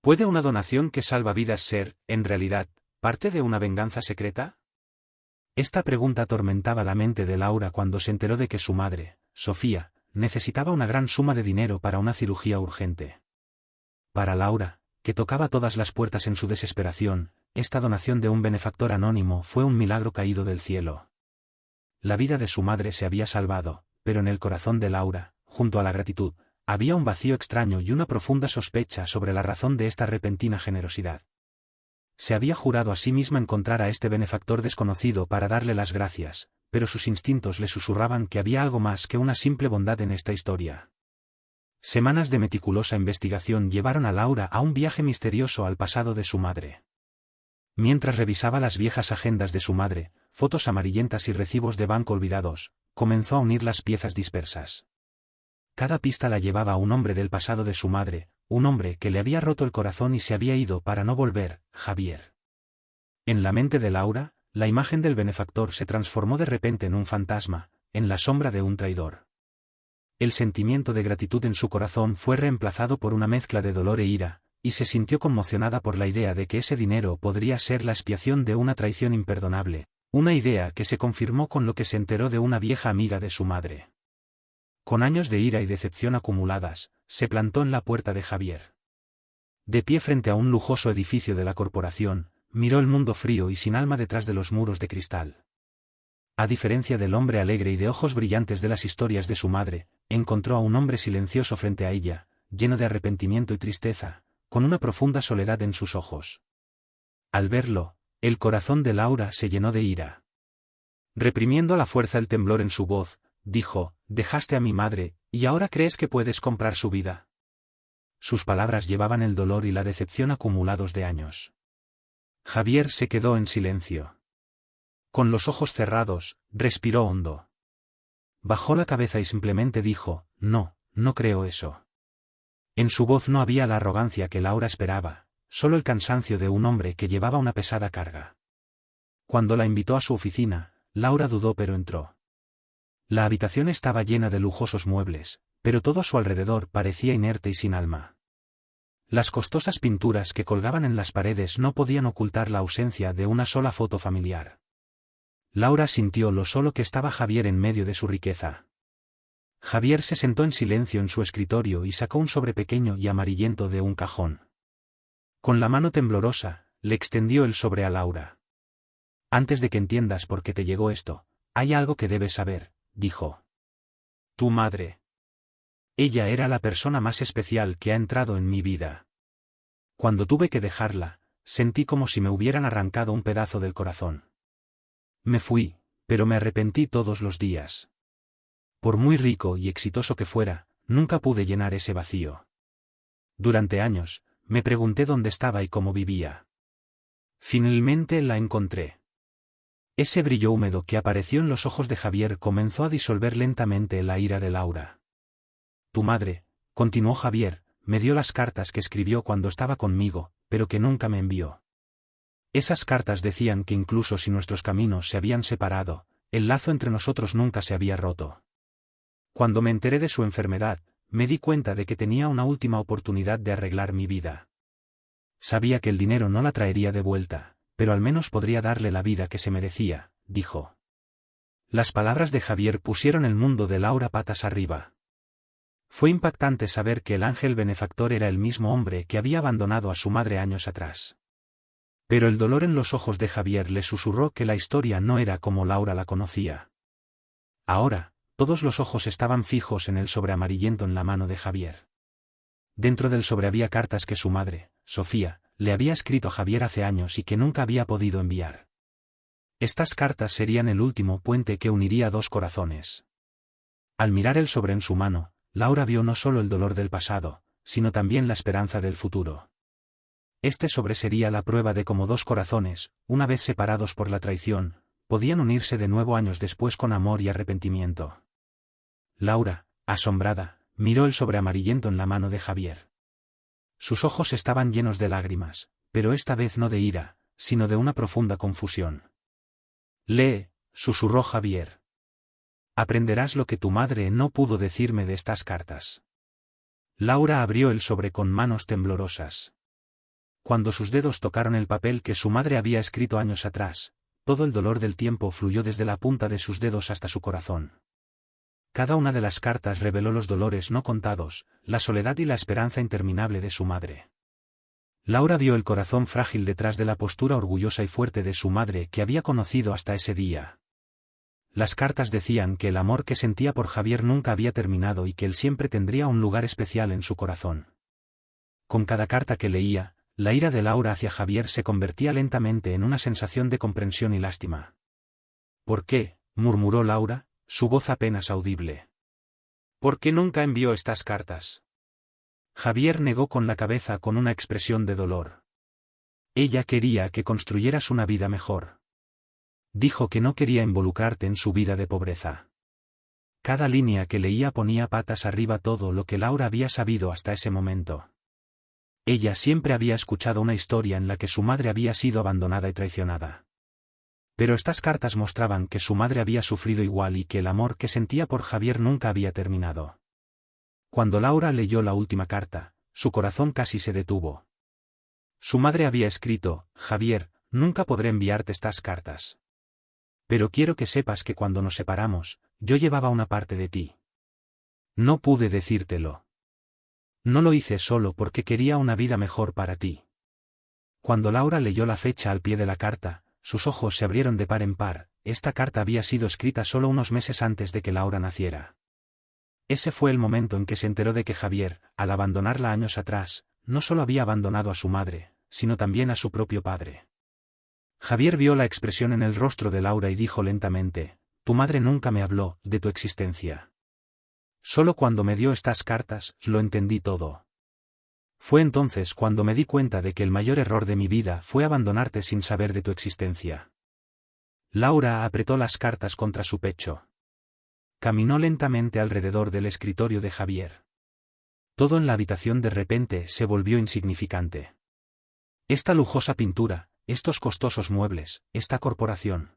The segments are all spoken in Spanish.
¿Puede una donación que salva vidas ser, en realidad, parte de una venganza secreta? Esta pregunta atormentaba la mente de Laura cuando se enteró de que su madre, Sofía, necesitaba una gran suma de dinero para una cirugía urgente. Para Laura, que tocaba todas las puertas en su desesperación, esta donación de un benefactor anónimo fue un milagro caído del cielo. La vida de su madre se había salvado, pero en el corazón de Laura, junto a la gratitud, había un vacío extraño y una profunda sospecha sobre la razón de esta repentina generosidad. Se había jurado a sí misma encontrar a este benefactor desconocido para darle las gracias, pero sus instintos le susurraban que había algo más que una simple bondad en esta historia. Semanas de meticulosa investigación llevaron a Laura a un viaje misterioso al pasado de su madre. Mientras revisaba las viejas agendas de su madre, fotos amarillentas y recibos de banco olvidados, comenzó a unir las piezas dispersas. Cada pista la llevaba a un hombre del pasado de su madre, un hombre que le había roto el corazón y se había ido para no volver, Javier. En la mente de Laura, la imagen del benefactor se transformó de repente en un fantasma, en la sombra de un traidor. El sentimiento de gratitud en su corazón fue reemplazado por una mezcla de dolor e ira, y se sintió conmocionada por la idea de que ese dinero podría ser la expiación de una traición imperdonable, una idea que se confirmó con lo que se enteró de una vieja amiga de su madre. Con años de ira y decepción acumuladas, se plantó en la puerta de Javier. De pie frente a un lujoso edificio de la corporación, miró el mundo frío y sin alma detrás de los muros de cristal. A diferencia del hombre alegre y de ojos brillantes de las historias de su madre, encontró a un hombre silencioso frente a ella, lleno de arrepentimiento y tristeza, con una profunda soledad en sus ojos. Al verlo, el corazón de Laura se llenó de ira. Reprimiendo a la fuerza el temblor en su voz, dijo: «Dejaste a mi madre, ¿y ahora crees que puedes comprar su vida?». Sus palabras llevaban el dolor y la decepción acumulados de años. Javier se quedó en silencio. Con los ojos cerrados, respiró hondo. Bajó la cabeza y simplemente dijo: «No, no creo eso». En su voz no había la arrogancia que Laura esperaba, solo el cansancio de un hombre que llevaba una pesada carga. Cuando la invitó a su oficina, Laura dudó pero entró. La habitación estaba llena de lujosos muebles, pero todo a su alrededor parecía inerte y sin alma. Las costosas pinturas que colgaban en las paredes no podían ocultar la ausencia de una sola foto familiar. Laura sintió lo solo que estaba Javier en medio de su riqueza. Javier se sentó en silencio en su escritorio y sacó un sobre pequeño y amarillento de un cajón. Con la mano temblorosa, le extendió el sobre a Laura. «Antes de que entiendas por qué te llegó esto, hay algo que debes saber», dijo. «Tu madre. Ella era la persona más especial que ha entrado en mi vida. Cuando tuve que dejarla, sentí como si me hubieran arrancado un pedazo del corazón. Me fui, pero me arrepentí todos los días. Por muy rico y exitoso que fuera, nunca pude llenar ese vacío. Durante años, me pregunté dónde estaba y cómo vivía. Finalmente la encontré». Ese brillo húmedo que apareció en los ojos de Javier comenzó a disolver lentamente la ira de Laura. «Tu madre», continuó Javier, «me dio las cartas que escribió cuando estaba conmigo, pero que nunca me envió. Esas cartas decían que incluso si nuestros caminos se habían separado, el lazo entre nosotros nunca se había roto. Cuando me enteré de su enfermedad, me di cuenta de que tenía una última oportunidad de arreglar mi vida. Sabía que el dinero no la traería de vuelta, pero al menos podría darle la vida que se merecía», dijo. Las palabras de Javier pusieron el mundo de Laura patas arriba. Fue impactante saber que el ángel benefactor era el mismo hombre que había abandonado a su madre años atrás. Pero el dolor en los ojos de Javier le susurró que la historia no era como Laura la conocía. Ahora, todos los ojos estaban fijos en el sobre amarillento en la mano de Javier. Dentro del sobre había cartas que su madre, Sofía, le había escrito a Javier hace años y que nunca había podido enviar. Estas cartas serían el último puente que uniría dos corazones. Al mirar el sobre en su mano, Laura vio no solo el dolor del pasado, sino también la esperanza del futuro. Este sobre sería la prueba de cómo dos corazones, una vez separados por la traición, podían unirse de nuevo años después con amor y arrepentimiento. Laura, asombrada, miró el sobre amarillento en la mano de Javier. Sus ojos estaban llenos de lágrimas, pero esta vez no de ira, sino de una profunda confusión. «Lee», susurró Javier. «Aprenderás lo que tu madre no pudo decirme de estas cartas». Laura abrió el sobre con manos temblorosas. Cuando sus dedos tocaron el papel que su madre había escrito años atrás, todo el dolor del tiempo fluyó desde la punta de sus dedos hasta su corazón. Cada una de las cartas reveló los dolores no contados, la soledad y la esperanza interminable de su madre. Laura vio el corazón frágil detrás de la postura orgullosa y fuerte de su madre que había conocido hasta ese día. Las cartas decían que el amor que sentía por Javier nunca había terminado y que él siempre tendría un lugar especial en su corazón. Con cada carta que leía, la ira de Laura hacia Javier se convertía lentamente en una sensación de comprensión y lástima. «¿Por qué?», murmuró Laura, su voz apenas audible. «¿Por qué nunca envió estas cartas?». Javier negó con la cabeza con una expresión de dolor. «Ella quería que construyeras una vida mejor. Dijo que no quería involucrarte en su vida de pobreza». Cada línea que leía ponía patas arriba todo lo que Laura había sabido hasta ese momento. Ella siempre había escuchado una historia en la que su madre había sido abandonada y traicionada. Pero estas cartas mostraban que su madre había sufrido igual y que el amor que sentía por Javier nunca había terminado. Cuando Laura leyó la última carta, su corazón casi se detuvo. Su madre había escrito: «Javier, nunca podré enviarte estas cartas. Pero quiero que sepas que cuando nos separamos, yo llevaba una parte de ti. No pude decírtelo. No lo hice solo porque quería una vida mejor para ti». Cuando Laura leyó la fecha al pie de la carta, sus ojos se abrieron de par en par. Esta carta había sido escrita solo unos meses antes de que Laura naciera. Ese fue el momento en que se enteró de que Javier, al abandonarla años atrás, no solo había abandonado a su madre, sino también a su propio padre. Javier vio la expresión en el rostro de Laura y dijo lentamente: «Tu madre nunca me habló de tu existencia. Solo cuando me dio estas cartas, lo entendí todo. Fue entonces cuando me di cuenta de que el mayor error de mi vida fue abandonarte sin saber de tu existencia». Laura apretó las cartas contra su pecho. Caminó lentamente alrededor del escritorio de Javier. Todo en la habitación de repente se volvió insignificante. Esta lujosa pintura, estos costosos muebles, esta corporación.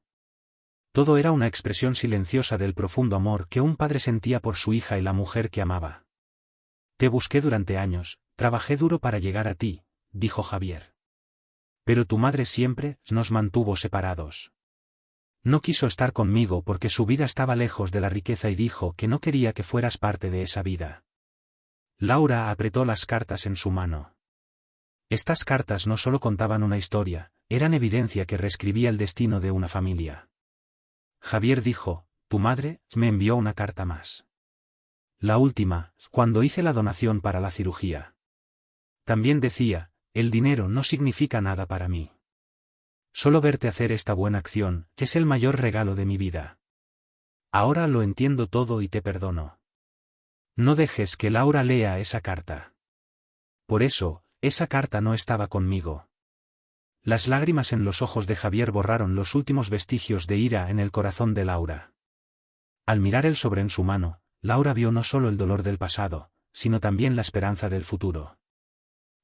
Todo era una expresión silenciosa del profundo amor que un padre sentía por su hija y la mujer que amaba. «Te busqué durante años, trabajé duro para llegar a ti», dijo Javier. «Pero tu madre siempre nos mantuvo separados. No quiso estar conmigo porque su vida estaba lejos de la riqueza y dijo que no quería que fueras parte de esa vida». Laura apretó las cartas en su mano. Estas cartas no solo contaban una historia, eran evidencia que reescribía el destino de una familia. Javier dijo: «Tu madre me envió una carta más. La última, cuando hice la donación para la cirugía. También decía: el dinero no significa nada para mí. Solo verte hacer esta buena acción es el mayor regalo de mi vida. Ahora lo entiendo todo y te perdono». No dejes que Laura lea esa carta. Por eso, esa carta no estaba conmigo. Las lágrimas en los ojos de Javier borraron los últimos vestigios de ira en el corazón de Laura. Al mirar el sobre en su mano, Laura vio no solo el dolor del pasado, sino también la esperanza del futuro.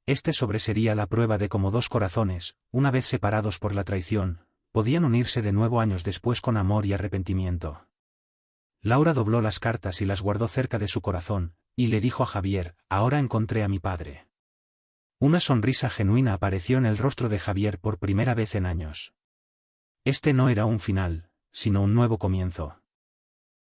Este sobre sería la prueba de cómo dos corazones, una vez separados por la traición, podían unirse de nuevo años después con amor y arrepentimiento. Laura dobló las cartas y las guardó cerca de su corazón, y le dijo a Javier: «Ahora encontré a mi padre». Una sonrisa genuina apareció en el rostro de Javier por primera vez en años. Este no era un final, sino un nuevo comienzo.